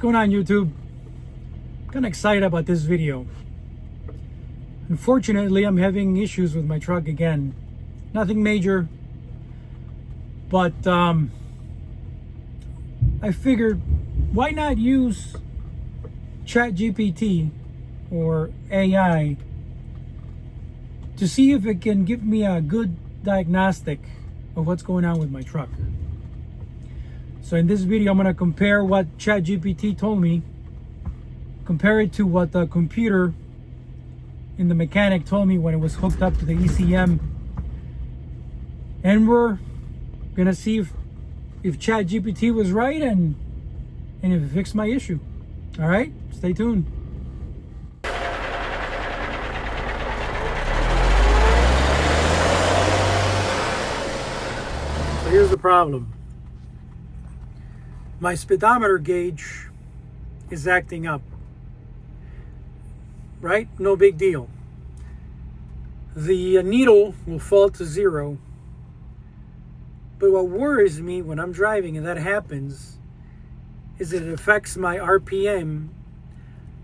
going on, YouTube? Kind of excited about this video. Unfortunately, I'm having issues with my truck again. Nothing major, but I figured, why not use ChatGPT or AI to see if it can give me a good diagnostic of what's going on with my truck. So in this video, I'm going to compare what ChatGPT told me, compare it to what the computer in the mechanic told me when it was hooked up to the ECM, and we're going to see if ChatGPT was right and if it fixed my issue. All right, stay tuned. So here's the problem. My speedometer gauge is acting up. Right? No big deal. The needle will fall to 0. But what worries me when I'm driving and that happens is that it affects my RPM.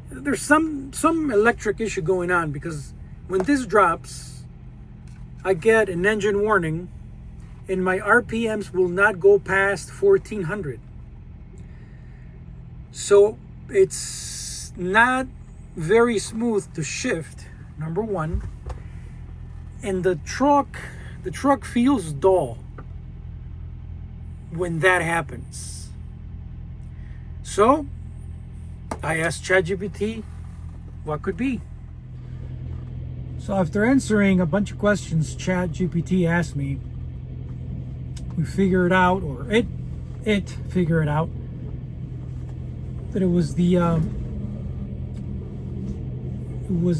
There's some electric issue going on, because when this drops, I get an engine warning and my RPMs will not go past 1400. So it's not very smooth to shift, number one, and the truck feels dull when that happens. So I asked ChatGPT what could be. So after answering a bunch of questions ChatGPT asked me, we figured out, or it figured out, that it was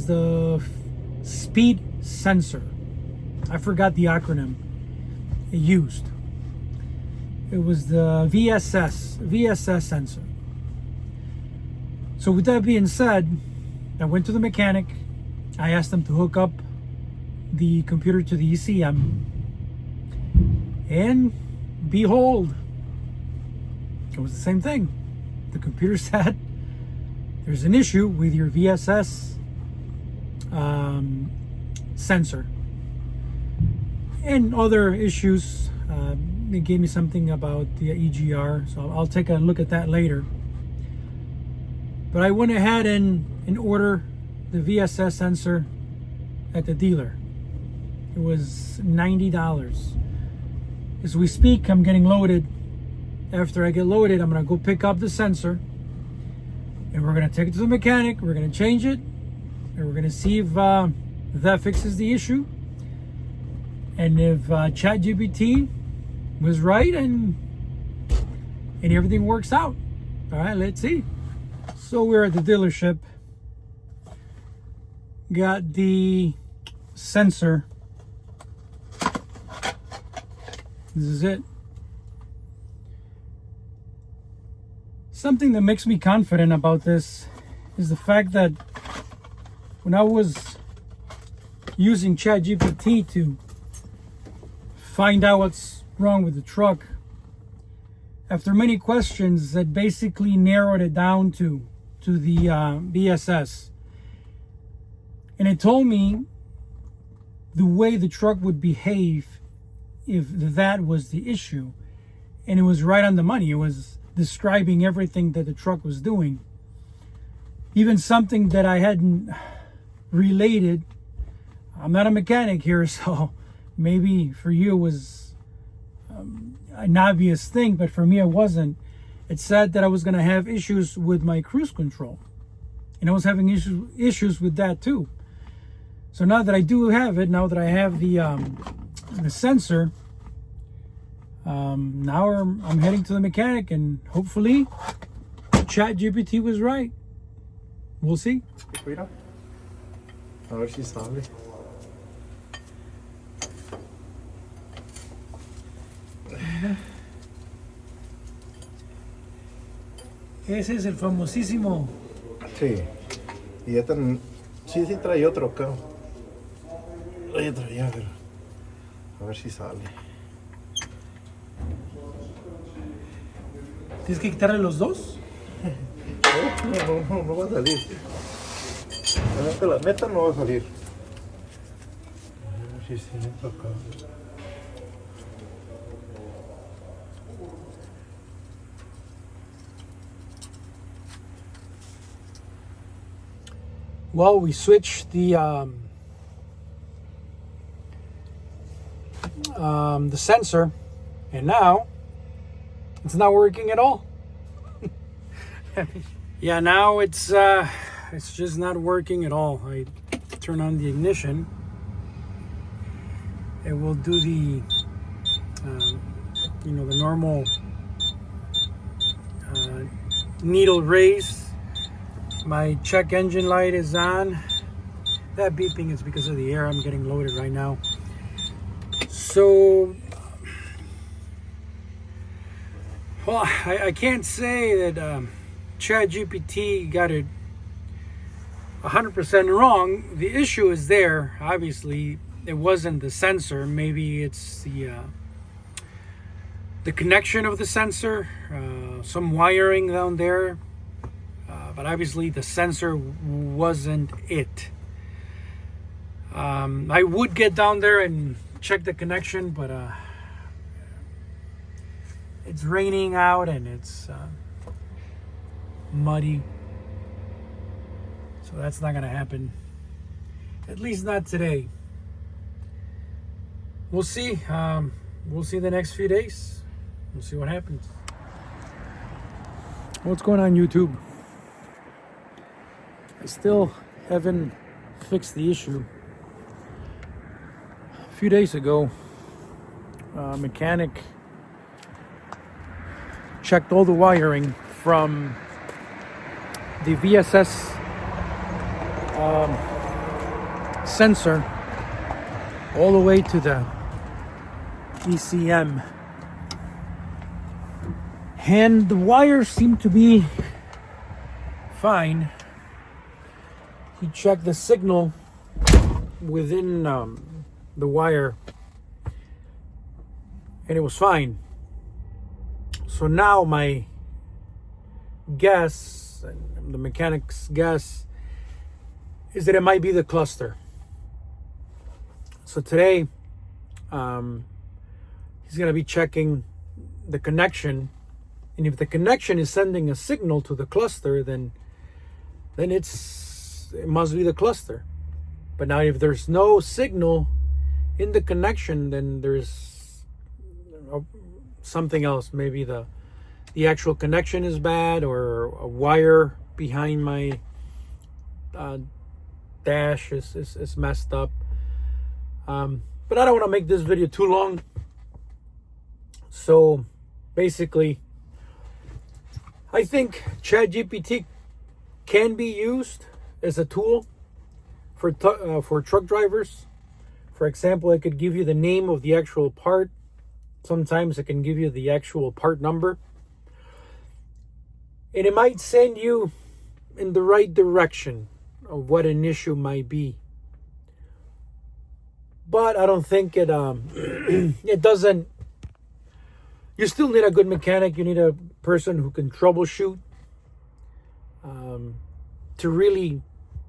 the speed sensor. I forgot the acronym it used. It was the VSS sensor. So with that being said, I went to the mechanic. I asked them to hook up the computer to the ECM, and behold, it was the same thing. The computer said there's an issue with your VSS sensor and other issues. They gave me something about the EGR, so I'll take a look at that later. But I went ahead and ordered the VSS sensor at the dealer. It was $90. As we speak, I'm getting loaded. After I get loaded, I'm going to go pick up the sensor, and we're going to take it to the mechanic. We're going to change it, and we're going to see if that fixes the issue, and if ChatGPT was right and everything works out. All right, let's see. So we're at the dealership. Got the sensor. This is it. Something that makes me confident about this is the fact that when I was using ChatGPT to find out what's wrong with the truck, after many questions, that basically narrowed it down to the VSS. And it told me the way the truck would behave if that was the issue. And it was right on the money. It was describing everything that the truck was doing. Even something that I hadn't related. I'm not a mechanic here, so maybe for you it was an obvious thing, but for me it wasn't. It said that I was going to have issues with my cruise control, and I was having issues with that too. So now that I do have it, now that I have the sensor, now I'm heading to the mechanic, and hopefully ChatGPT was right. We'll see. Mira, a ver si sale. Ese es el famosísimo. Sí. Y ya tan. Sí trae otro acá. Trae otro ya, pero. A ver si sale. ¿Tienes que quitarle los dos? No va a salir. La neta no va a salir. A ver si se entra acá. Well, we switched the sensor, and now it's not working at all. Yeah, now it's just not working at all. I turn on the ignition. It will do the the normal needle raise. My check engine light is on. That beeping is because of the air I'm getting loaded right now. So, well, I can't say that ChatGPT got it 100% wrong. The issue is there. Obviously, it wasn't the sensor. Maybe it's the connection of the sensor, some wiring down there. But obviously the sensor wasn't it. I would get down there and check the connection, but it's raining out and it's muddy. So that's not gonna happen. At least not today. We'll see. We'll see the next few days. We'll see what happens. What's going on, YouTube? I still haven't fixed the issue. A few days ago, a mechanic checked all the wiring from the VSS sensor all the way to the ECM. And the wires seem to be fine. He checked the signal within the wire and it was fine. So now my guess, the mechanic's guess, is that it might be the cluster. So today he's going to be checking the connection, and if the connection is sending a signal to the cluster, then it must be the cluster. But now if there's no signal in the connection, then there's something else. Maybe the actual connection is bad, or a wire behind my dash is messed up. But I don't want to make this video too long. So basically, I think ChatGPT can be used as a tool for truck drivers. For example, it could give you the name of the actual part. Sometimes it can give you the actual part number. And it might send you in the right direction of what an issue might be. But I don't think it it doesn't. You still need a good mechanic. You need a person who can troubleshoot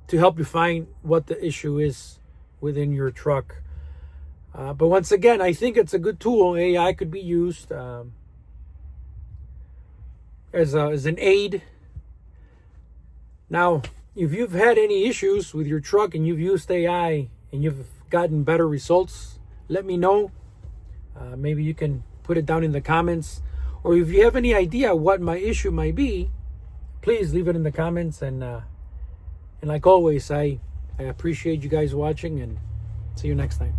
to help you find what the issue is within your truck. But once again, I think it's a good tool. AI could be used as an aid. Now, if you've had any issues with your truck and you've used AI and you've gotten better results, let me know. Maybe you can put it down in the comments. Or if you have any idea what my issue might be, please leave it in the comments. And like always, I appreciate you guys watching, and see you next time.